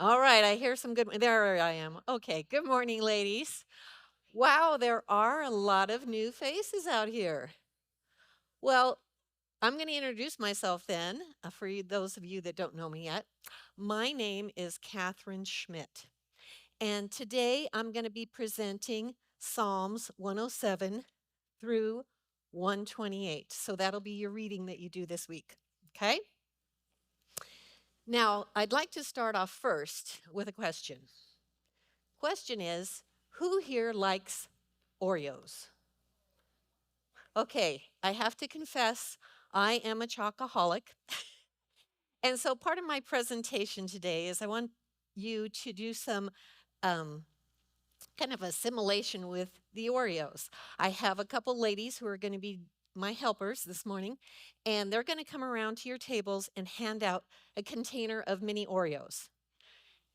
All right, I hear some good. There I am. Okay, good morning, ladies. Wow, there are a lot of new faces out here. Well, I'm going to introduce myself then, those of you that don't know me yet. My name is Catherine Schmidt, and today I'm going to be presenting Psalms 107 through 128. So that'll be your reading that you do this week. Okay? Now, I'd like to start off first with a question. Question is, who here likes Oreos? Okay, I have to confess, I am a chocoholic. And so part of my presentation today is I want you to do some um, kind of assimilation with the Oreos. I have a couple ladies who are going to be my helpers this morning, and they're going to come around to your tables and hand out a container of mini Oreos.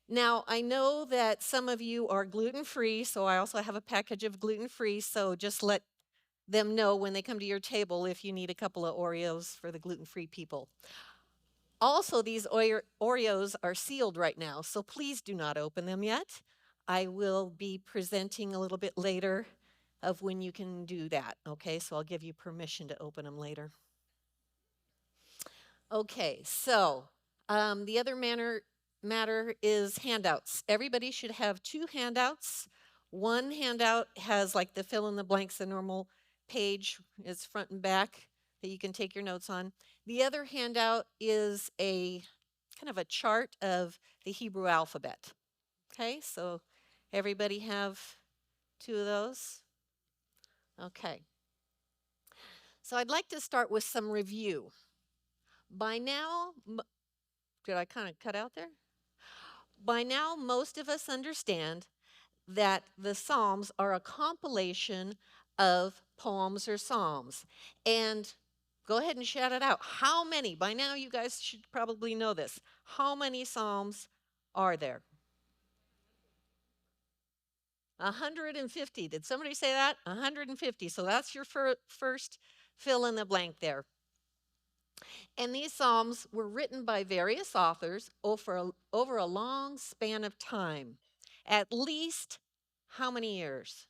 Now, I know that some of you are gluten-free, so I also have a package of gluten-free, so just let them know when they come to your table if you need a couple of Oreos for the gluten-free people. Also, these Oreos are sealed right now, so please do not open them yet. I will be presenting a little bit later of when you can do that, okay? So I'll give you permission to open them later. Okay, so the other matter is handouts. Everybody should have two handouts. One handout has like the fill in the blanks, the normal page is front and back that you can take your notes on. The other handout is a kind of a chart of the Hebrew alphabet. Okay, so everybody have two of those? Okay. So I'd like to start with some review. By now, did I kind of cut out there? By now, most of us understand that the Psalms are a compilation of poems or psalms. And go ahead and shout it out. How many? By now, you guys should probably know this. How many psalms are there? 150. Did somebody say that? 150. So that's your first fill in the blank there. And these psalms were written by various authors over a long span of time. At least how many years?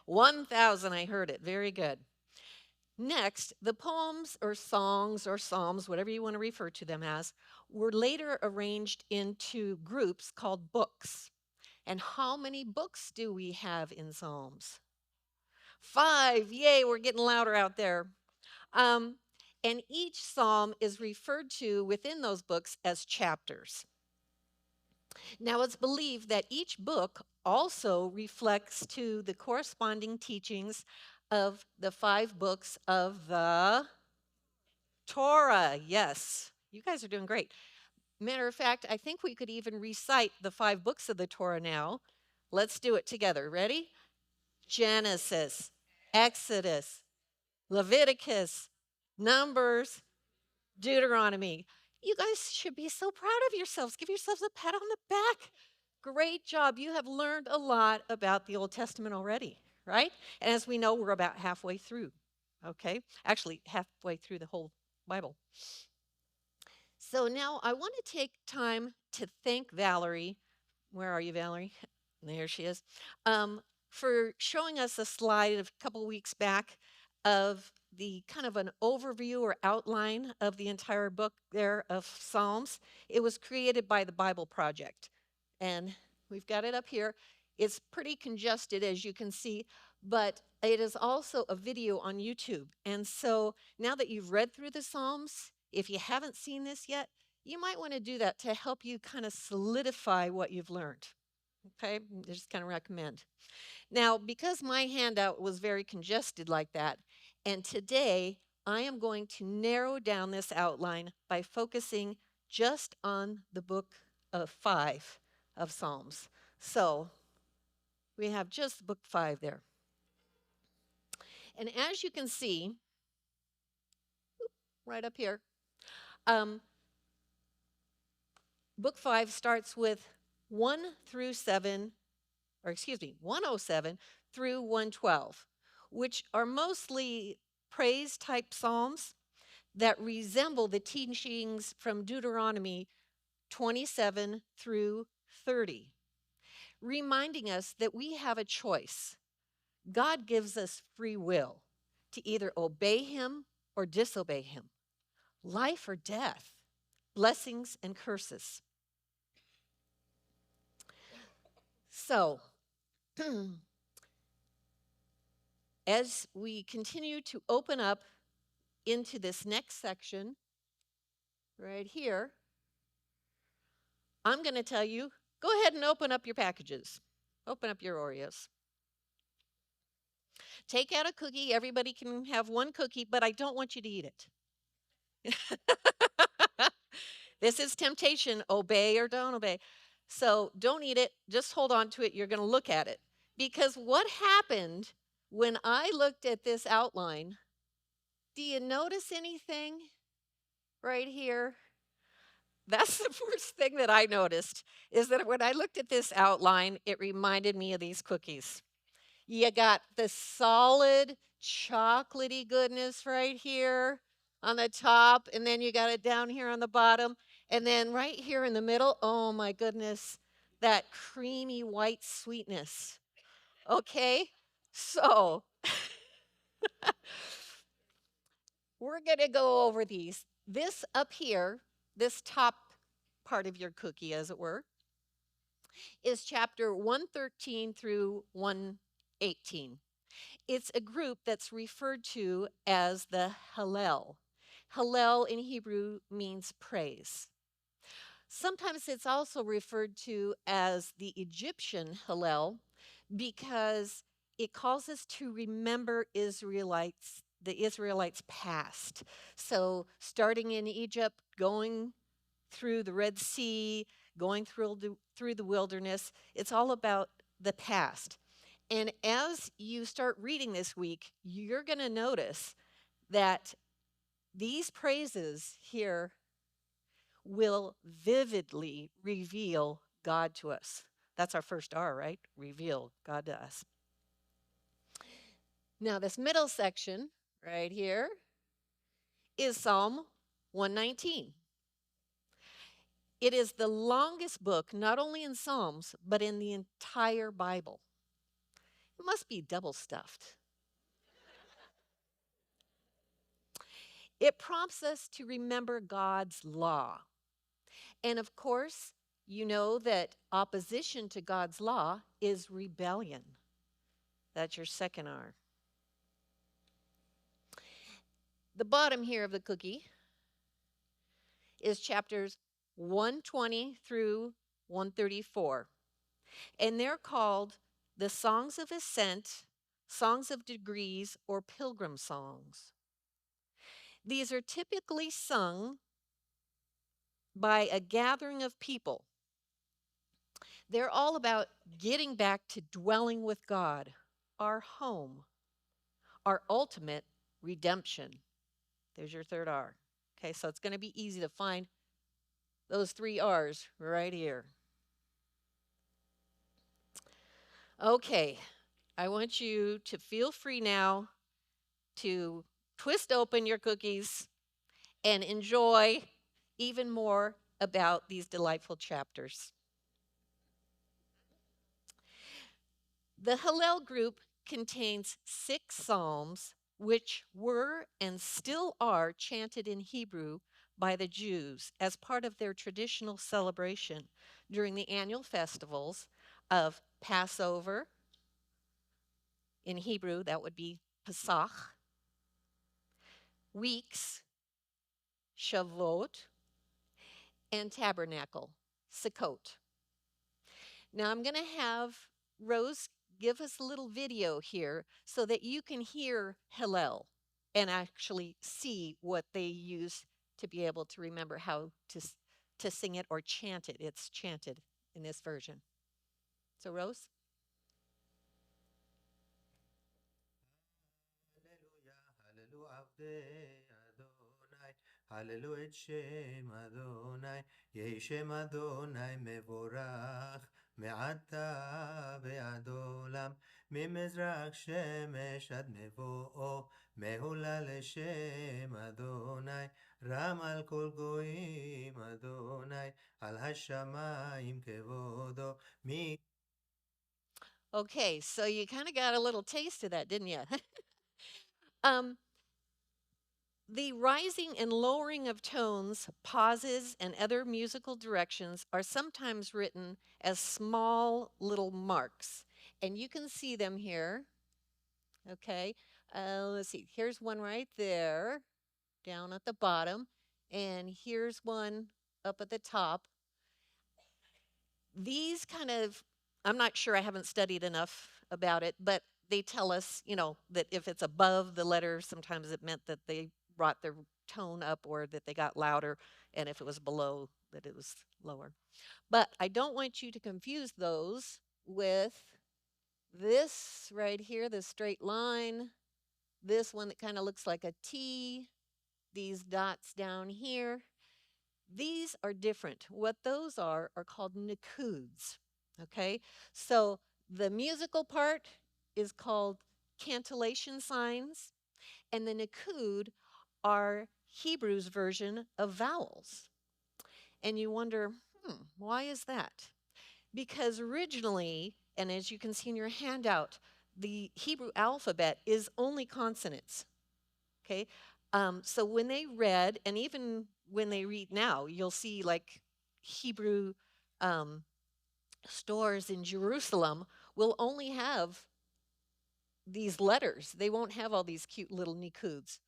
1,000, I heard it. Very good. Next, the poems or songs or psalms, whatever you want to refer to them as, were later arranged into groups called books. And how many books do we have in Psalms? 5. Yay, we're getting louder out there. Um, and each psalm is referred to within those books as chapters. Now, it's believed that each book also reflects to the corresponding teachings of the 5 books of the Torah. Yes, you guys are doing great. Matter of fact, I think we could even recite the 5 books of the Torah now. Let's do it together. Ready? Genesis, Exodus, Leviticus, Numbers, Deuteronomy. You guys should be so proud of yourselves. Give yourselves a pat on the back. Great job. You have learned a lot about the Old Testament already, right? And as we know, we're about halfway through, okay? Actually, halfway through the whole Bible. So now I want to take time to thank Valerie. Where are you, Valerie? There she is. For showing us a slide a couple weeks back of the kind of an overview or outline of the entire book there of Psalms. It was created by the Bible Project. And we've got it up here. It's pretty congested, as you can see, but it is also a video on YouTube. And so now that you've read through the Psalms, if you haven't seen this yet, you might want to do that to help you kind of solidify what you've learned. Okay, I just kind of recommend. Now, because my handout was very congested like that, and today I am going to narrow down this outline by focusing just on the book of 5 of Psalms. So we have just book 5 there. And as you can see, right up here, book 5 starts with 1 through 7, or excuse me, 107 through 112, which are mostly praise type psalms that resemble the teachings from Deuteronomy 27 through 30, reminding us that we have a choice. God gives us free will to either obey Him or disobey Him, life or death, blessings and curses. So, as we continue to open up into this next section right here, I'm going to tell you, go ahead and open up your packages. Open up your Oreos. Take out a cookie. Everybody can have one cookie, but I don't want you to eat it. This is temptation. Obey or don't obey. So don't eat it. Just hold on to it. You're going to look at it. Because what happened when I looked at this outline, do you notice anything right here? That's the first thing that I noticed, is that when I looked at this outline, it reminded me of these cookies. You got the solid chocolatey goodness right here on the top, and then you got it down here on the bottom, and then right here in the middle, oh my goodness, that creamy white sweetness. Okay, so we're going to go over these. This up here, this top part of your cookie, as it were, is chapter 113 through 118. It's a group that's referred to as the Hallel. Hallel in Hebrew means praise. Sometimes it's also referred to as the Egyptian Hallel because it calls us to remember the Israelites' past. So starting in Egypt, going through the Red Sea, going through the wilderness, it's all about the past. And as you start reading this week, you're going to notice that these praises here will vividly reveal God to us. That's our first R, right? Reveal God to us. Now, this middle section right here is Psalm 119. It is the longest book, not only in Psalms, but in the entire Bible. It must be double stuffed. It prompts us to remember God's law. And of course, you know that opposition to God's law is rebellion. That's your second R. The bottom here of the cookie is chapters 120 through 134. And they're called the Songs of Ascent, Songs of Degrees, or Pilgrim Songs. These are typically sung by a gathering of people. They're all about getting back to dwelling with God, our home, our ultimate redemption. There's your third R. Okay, so it's going to be easy to find those three R's right here. Okay, I want you to feel free now to twist open your cookies and enjoy even more about these delightful chapters. The Hallel group contains 6 psalms which were and still are chanted in Hebrew by the Jews as part of their traditional celebration during the annual festivals of Passover. In Hebrew, that would be Pesach, weeks, Shavuot, and tabernacle, Sukkot. Now I'm going to have Rose give us a little video here so that you can hear Hallel and actually see what they use to be able to remember how to sing it or chant it. It's chanted in this version. So Rose? הללו את שם אדוני, יהי שם אדוני מבורך, מעתה ועד עולם, ממזרח שמש עד מבואו, מעולה לשם אדוני, רם על כל גויים אדוני, על השמיים כבודו. Okay, so you kind of got a little taste of that, didn't you? um, the rising and lowering of tones, pauses, and other musical directions are sometimes written as small little marks. And you can see them here. Okay, let's see. Here's one right there, down at the bottom. And here's one up at the top. These kind of, I'm not sure, I haven't studied enough about it, but they tell us, that if it's above the letter, sometimes it meant that they brought their tone up or that they got louder, and if it was below, that it was lower. But I don't want you to confuse those with this right here, this straight line, this one that kind of looks like a T, these dots down here. These are different. What those are called nikuds. Okay, so the musical part is called cantillation signs, and the nikud are Hebrew's version of vowels. And you wonder, why is that? Because originally, and as you can see in your handout, the Hebrew alphabet is only consonants. Okay, so when they read, and even when they read now, you'll see like Hebrew um, stores in Jerusalem will only have these letters. They won't have all these cute little nikuds.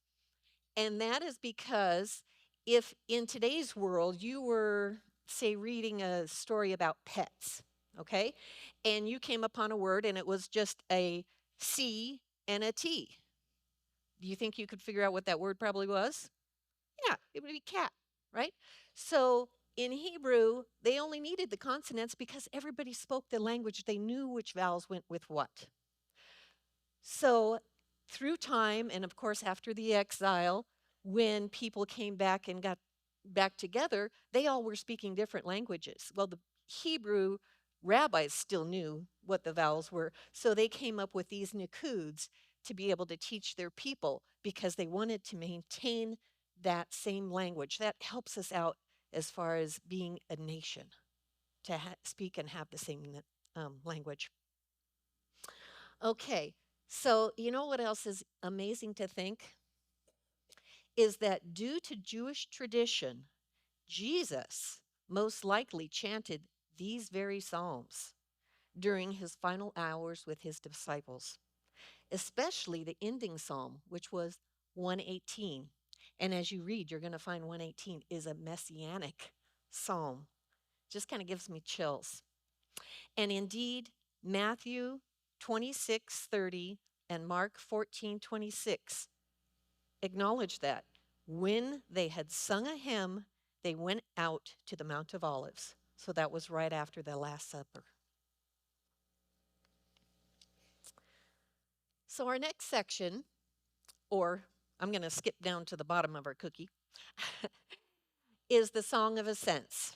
And that is because if in today's world you were, say, reading a story about pets, okay, and you came upon a word and it was just a C and a T, do you think you could figure out what that word probably was? Yeah, it would be cat, right? So in Hebrew, they only needed the consonants because everybody spoke the language. They knew which vowels went with what. So through time, and of course after the exile, when people came back and got back together, they all were speaking different languages. Well, the Hebrew rabbis still knew what the vowels were, so they came up with these nikuds to be able to teach their people because they wanted to maintain that same language. That helps us out as far as being a nation, to speak and have the same language. Okay, so you know what else is amazing to think? Is that due to Jewish tradition, Jesus most likely chanted these very psalms during his final hours with his disciples, especially the ending psalm, which was 118. And as you read, you're going to find 118 is a messianic psalm. Just kind of gives me chills. And indeed, Matthew 26:30 and Mark 14:26 acknowledge that. When they had sung a hymn, they went out to the Mount of Olives. So that was right after the Last Supper. So our next section, or I'm going to skip down to the bottom of our cookie, is the Song of Ascents.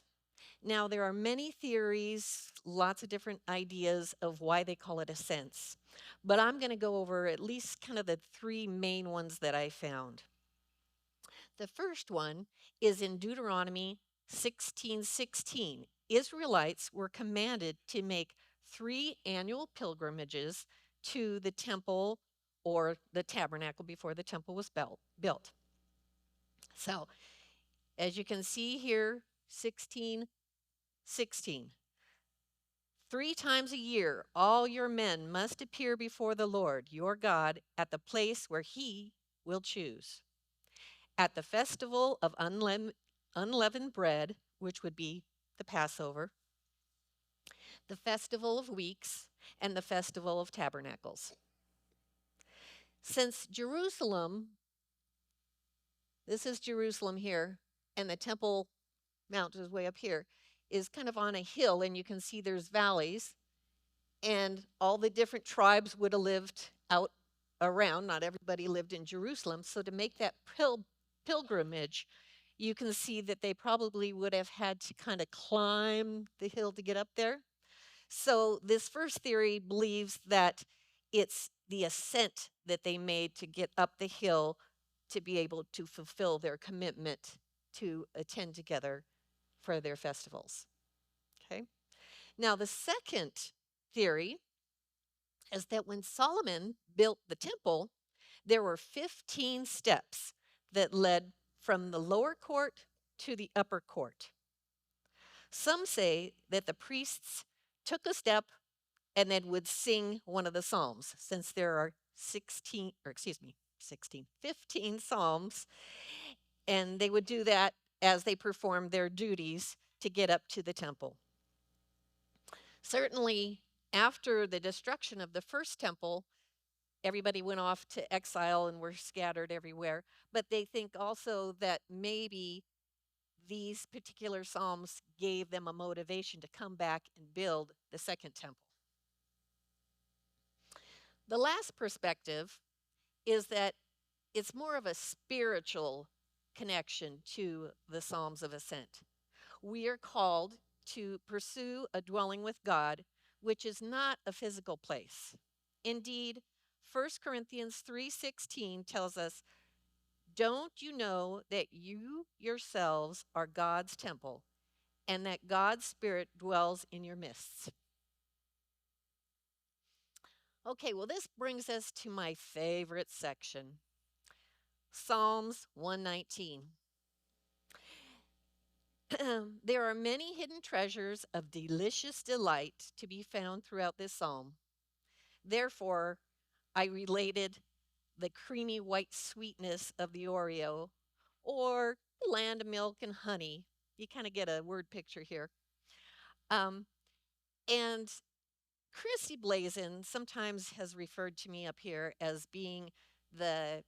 Now, there are many theories, lots of different ideas of why they call it ascents, but I'm going to go over at least kind of the three main ones that I found. The first one is in Deuteronomy 16:16. Israelites were commanded to make 3 annual pilgrimages to the temple or the tabernacle before the temple was built. So, as you can see here, 16:16. 3 times a year, all your men must appear before the Lord your God at the place where he will choose. At the festival of unleavened bread, which would be the Passover, the festival of weeks, and the festival of tabernacles. Since Jerusalem, this is Jerusalem here, and the Temple Mount is way up here, is kind of on a hill, and you can see there's valleys, and all the different tribes would have lived out around. Not everybody lived in Jerusalem. So to make that pilgrimage, you can see that they probably would have had to kind of climb the hill to get up there. So this first theory believes that it's the ascent that they made to get up the hill to be able to fulfill their commitment to attend together for their festivals. Okay. Now, the second theory is that when Solomon built the temple, there were 15 steps that led from the lower court to the upper court. Some say that the priests took a step and then would sing one of the psalms, since there are 16, or excuse me, 16, 15 psalms, and they would do that as they performed their duties to get up to the temple. Certainly, after the destruction of the first temple, everybody went off to exile and were scattered everywhere. But they think also that maybe these particular psalms gave them a motivation to come back and build the second temple. The last perspective is that it's more of a spiritual connection to the Psalms of Ascent. We are called to pursue a dwelling with God, which is not a physical place. Indeed, 1 Corinthians 3:16 tells us, "Don't you know that you yourselves are God's temple and that God's Spirit dwells in your midst?" Okay, well, this brings us to my favorite section, Psalms 119. There are many hidden treasures of delicious delight to be found throughout this psalm. Therefore, I related the creamy white sweetness of the Oreo or land of milk and honey. You kind of get a word picture here. Um, and Christy Blazin sometimes has referred to me up here as being the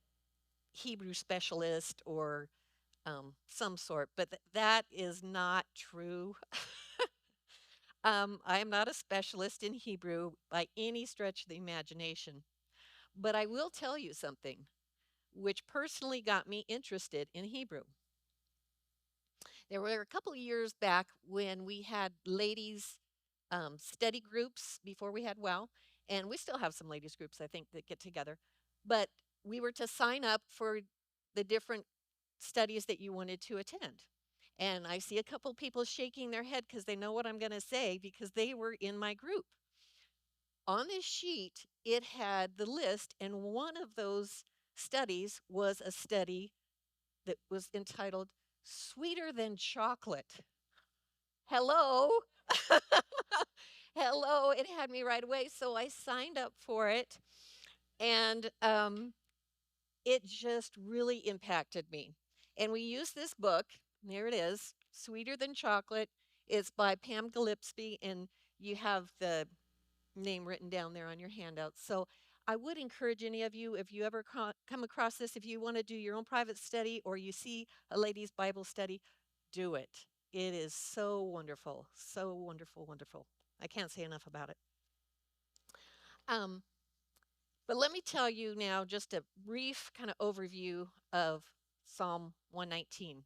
Hebrew specialist or some sort, but that is not true. I am not a specialist in Hebrew by any stretch of the imagination, but I will tell you something which personally got me interested in Hebrew. There were a couple of years back when we had ladies study groups before we had WOW, and we still have some ladies groups, I think, that get together. But we were to sign up for the different studies that you wanted to attend. And I see a couple people shaking their head because they know what I'm going to say because they were in my group. On this sheet, it had the list, and one of those studies was a study that was entitled Sweeter Than Chocolate. Hello? Hello, it had me right away. So I signed up for it, and it just really impacted me. And we used this book. There it is, Sweeter Than Chocolate. It's by Pam Gillespie, and you have the name written down there on your handout. So I would encourage any of you, if you ever come across this, if you want to do your own private study or you see a ladies' Bible study, do it. It is so wonderful, so wonderful, wonderful. I can't say enough about it. Um, but let me tell you now just a brief kind of overview of Psalm 119.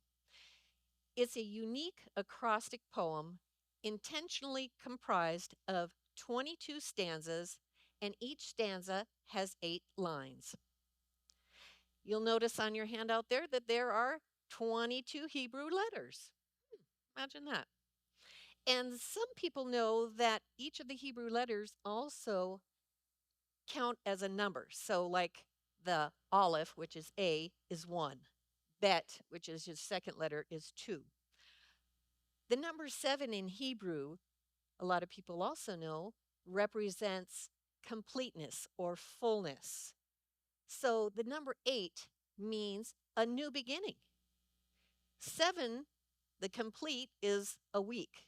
It's a unique acrostic poem intentionally comprised of 22 stanzas, and each stanza has 8 lines. You'll notice on your handout there that there are 22 Hebrew letters. Imagine that. And some people know that each of the Hebrew letters also count as a number. So, like the Aleph, which is A, is 1. Bet, which is his second letter, is 2. The number 7 in Hebrew, a lot of people also know, represents completeness or fullness. So the number 8 means a new beginning. 7, the complete, is a week,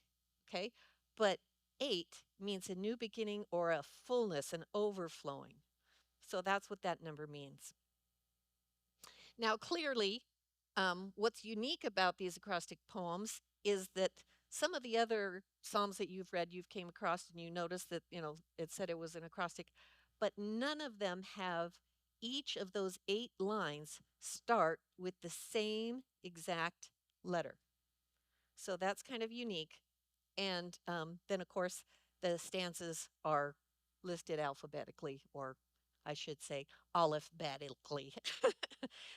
okay? But 8 means a new beginning or a fullness, an overflowing. So that's what that number means. Now, clearly, what's unique about these acrostic poems is that some of the other psalms that you've read, you've came across and you notice that, it said it was an acrostic, but none of them have each of those 8 lines start with the same exact letter. So that's kind of unique. And then, of course, the stanzas are listed alphabetically, or I should say, aleph-betically.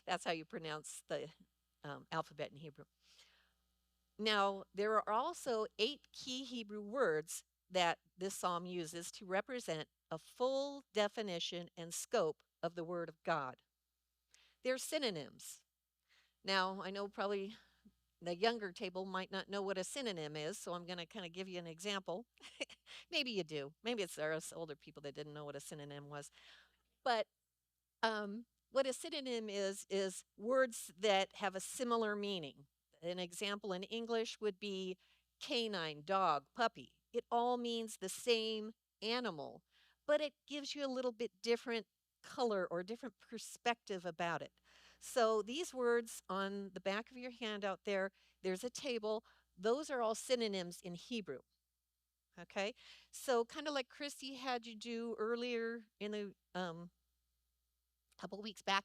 That's how you pronounce the alphabet in Hebrew. Now, there are also 8 key Hebrew words that this psalm uses to represent a full definition and scope of the Word of God. They're synonyms. Now, I know probably the younger table might not know what a synonym is, so I'm going to kind of give you an example. Maybe you do. Maybe it's there us older people that didn't know what a synonym was. But what a synonym is words that have a similar meaning. An example in English would be canine, dog, puppy. It all means the same animal, but it gives you a little bit different color or different perspective about it. So these words on the back of your handout there's a table. Those are all synonyms in Hebrew. Okay, so kind of like Christy had you do earlier in the couple weeks back,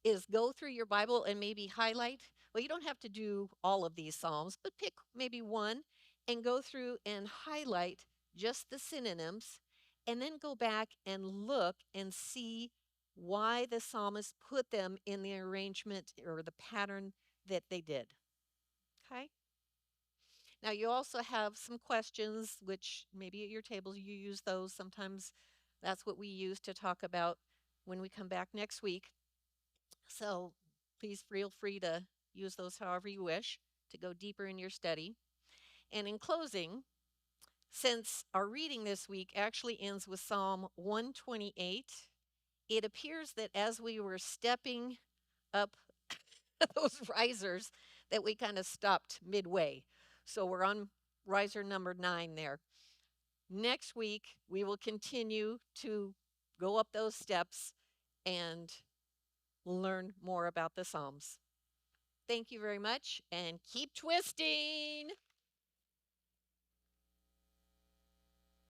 is go through your Bible and maybe highlight. Well, you don't have to do all of these Psalms, but pick maybe one and go through and highlight just the synonyms, and then go back and look and see why the psalmist put them in the arrangement or the pattern that they did. Okay? Now, you also have some questions, which maybe at your tables you use those. Sometimes that's what we use to talk about when we come back next week. So please feel free to use those however you wish to go deeper in your study. And in closing, since our reading this week actually ends with Psalm 128, it appears that as we were stepping up those risers, that we kind of stopped midway. So we're on riser number 9 there. Next week, we will continue to go up those steps and learn more about the Psalms. Thank you very much and keep twisting.